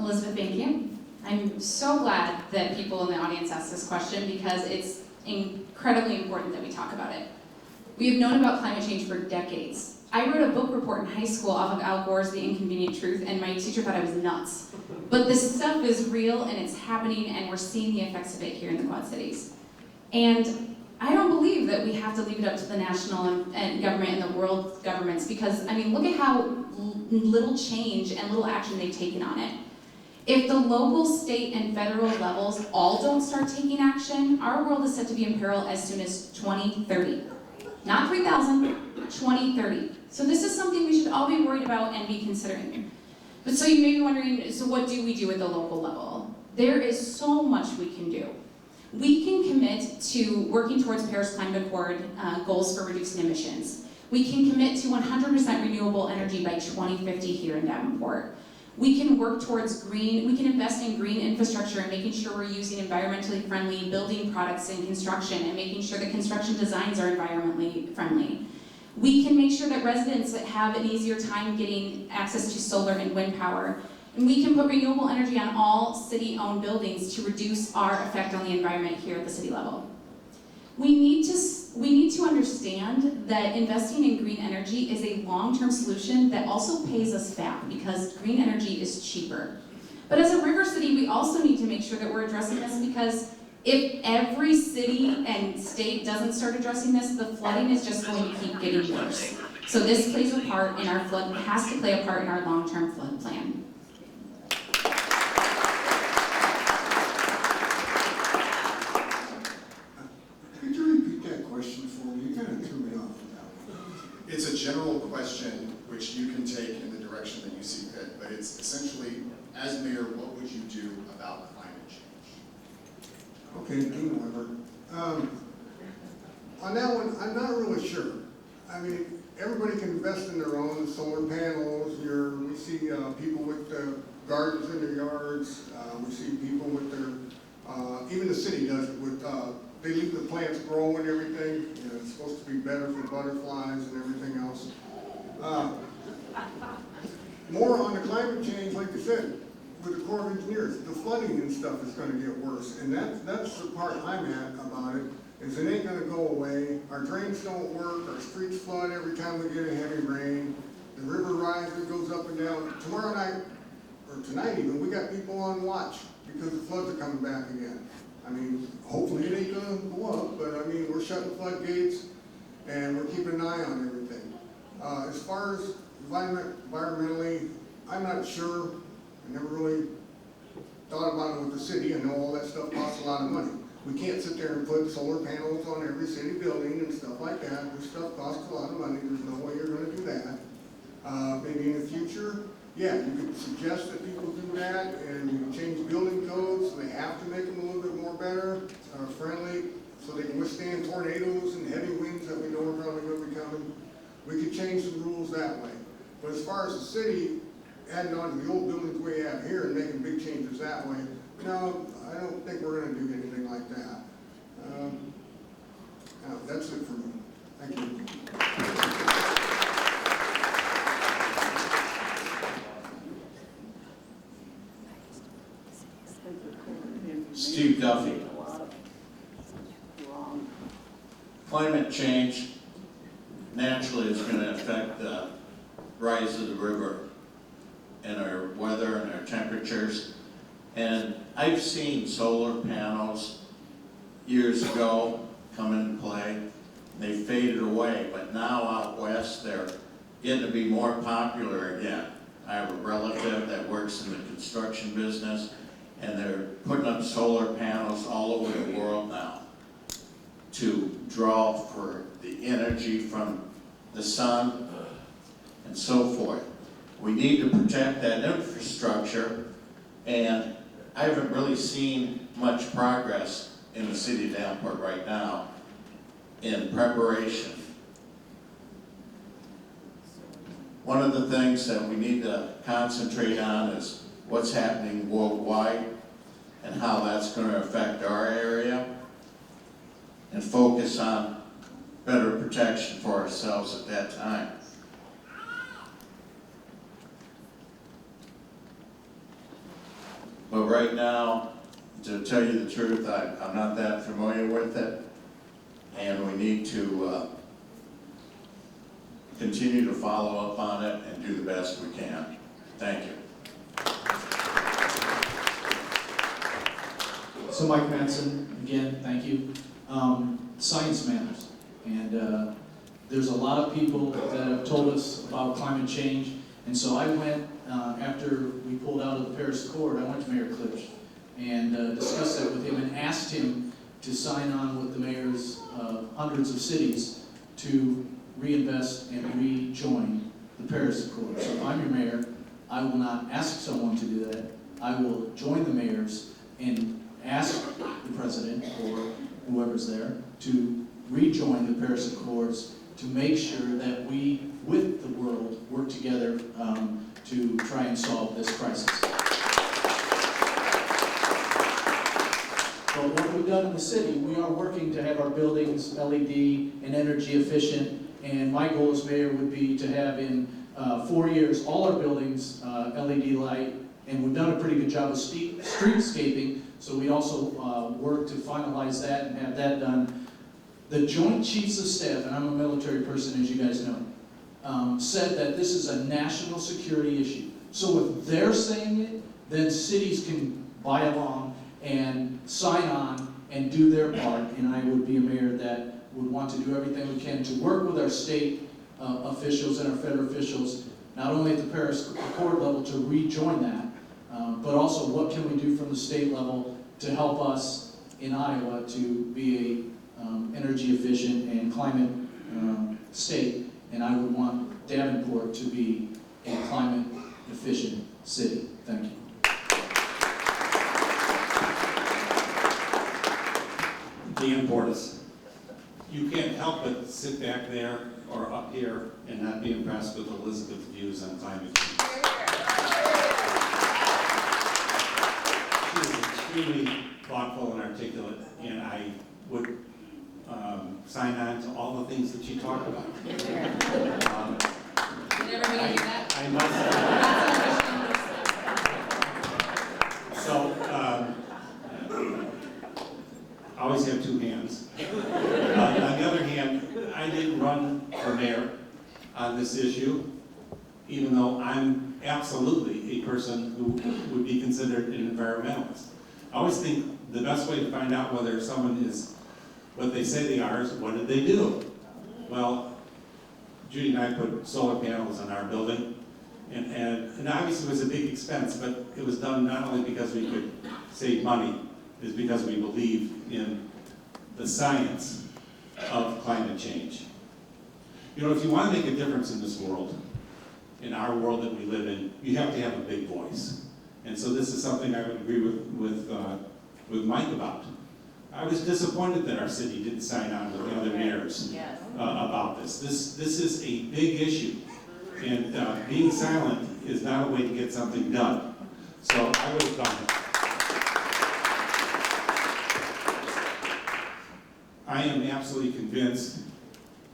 Elizabeth, thank you. I'm so glad that people in the audience asked this question because it's incredibly important that we talk about it. We have known about climate change for decades. I wrote a book report in high school off of Al Gore's The Inconvenient Truth, and my teacher thought I was nuts. But this stuff is real, and it's happening, and we're seeing the effects of it here in the Quad Cities. And I don't believe that we have to leave it up to the national and government and the world governments because, I mean, look at how little change and little action they've taken on it. If the local, state, and federal levels all don't start taking action, our world is set to be in peril as soon as 2030. Not 3000, 2030. So this is something we should all be worried about and be considering. But so you may be wondering, so what do we do at the local level? There is so much we can do. We can commit to working towards Paris Climate Accord goals for reducing emissions. We can commit to 100% renewable energy by 2050 here in Davenport. We can work towards we can invest in green infrastructure and making sure we're using environmentally friendly building products in construction and making sure that construction designs are environmentally friendly. We can make sure that residents have an easier time getting access to solar and wind power. And we can put renewable energy on all city-owned buildings to reduce our effect on the environment here at the city level. We need to understand that investing in green energy is a long-term solution that also pays us back because green energy is cheaper. But as a river city, we also need to make sure that we're addressing this because if every city and state doesn't start addressing this, the flooding is just going to keep getting worse. So this plays a part in our has to play a part in our long-term flood plan. It's a general question which you can take in the direction that you see fit, but it's essentially, as mayor, what would you do about climate change? Okay, Dean Weber. On that one, I'm not really sure. I mean, everybody can invest in their own solar panels. We see people with gardens in their yards. We see people with their, even the city does it with, they leave the plants grow and everything. You know, it's supposed to be better for butterflies and everything else. More on the climate change, like you said, with the Corps of Engineers, the flooding and stuff is going to get worse. And that's the part I'm at about it, is it ain't going to go away. Our drains don't work, our streets flood every time we get a heavy rain. The river rises, goes up and down. Tomorrow night, or tonight even, we got people on watch because the floods are coming back again. I mean, hopefully it ain't gonna go up, but I mean, we're shutting floodgates and we're keeping an eye on everything. As far as environmentally, I'm not sure. I never really thought about it with the city. I know all that stuff costs a lot of money. We can't sit there and put solar panels on every city building and stuff like that. This stuff costs a lot of money. There's no way you're gonna do that. Maybe in the future, yeah, you could suggest that people do that and you change building codes so they have to make them a little bit more better, friendly, so they can withstand tornadoes and heavy winds that we know are probably going to be coming. We could change the rules that way. But as far as the city, adding on to the old buildings we have here and making big changes that way, no, I don't think we're going to do anything like that. No, that's it for me. Thank you. Steve Duffy. Climate change naturally is going to affect the rise of the river and our weather and our temperatures. And I've seen solar panels years ago come into play. They faded away, but now out west they're getting to be more popular again. I have a relative that works in the construction business, and they're putting up solar panels all over the world now to draw for the energy from the sun and so forth. We need to protect that infrastructure, and I haven't really seen much progress in the city of Davenport right now in preparation. One of the things that we need to concentrate on is what's happening worldwide and how that's going to affect our area, and focus on better protection for ourselves at that time. But right now, to tell you the truth, I'm not that familiar with it, and we need to continue to follow up on it and do the best we can. Thank you. So Mike Manson, again, thank you. Science matters, and there's a lot of people that have told us about climate change, and so I went, after we pulled out of the Paris Accord, I went to Mayor Klipsch and discussed that with him and asked him to sign on with the mayors of hundreds of cities to reinvest and rejoin the Paris Accord. So if I'm your mayor, I will not ask someone to do that. I will join the mayors and ask the president or whoever's there to rejoin the Paris Accords to make sure that we, with the world, work together to try and solve this crisis. But what we've done in the city, we are working to have our buildings LED and energy efficient, and my goal as mayor would be to have in 4 years all our buildings LED light, and we've done a pretty good job of streetscaping, so we also work to finalize that and have that done. The Joint Chiefs of Staff, and I'm a military person as you guys know, said that this is a national security issue. So if they're saying it, then cities can buy along and sign on and do their part, and I would be a mayor that would want to do everything we can to work with our state officials and our federal officials, not only at the Paris Accord level to rejoin that, but also what can we do from the state level to help us in Iowa to be a energy efficient and climate state, and I would want Davenport to be a climate efficient city. Thank you. Dan Portis. You can't help but sit back there or up here and not be impressed with Elizabeth's views on climate change. She is extremely thoughtful and articulate, and I would sign on to all the things that she talked about. Did everybody hear that? I must So, I always have two hands. On the other hand, I didn't run for mayor on this issue, even though I'm absolutely a person who would be considered an environmentalist. I always think the best way to find out whether someone is what they say they are is what did they do? Well, Judy and I put solar panels on our building, and obviously it was a big expense, but it was done not only because we could save money, it's because we believe in the science of climate change. You know, if you want to make a difference in this world, in our world that we live in, you have to have a big voice. And so this is something I would agree with Mike about. I was disappointed that our city didn't sign on with the other mayors about this. This is a big issue, and being silent is not a way to get something done. So I would have done it. I am absolutely convinced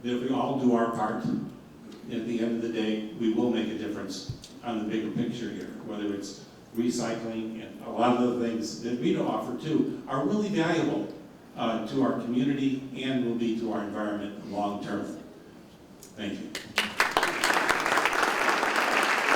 that if we all do our part, at the end of the day, we will make a difference on the bigger picture here, whether it's recycling and a lot of the things that we offer too are really valuable to our community and will be to our environment long term. Thank you.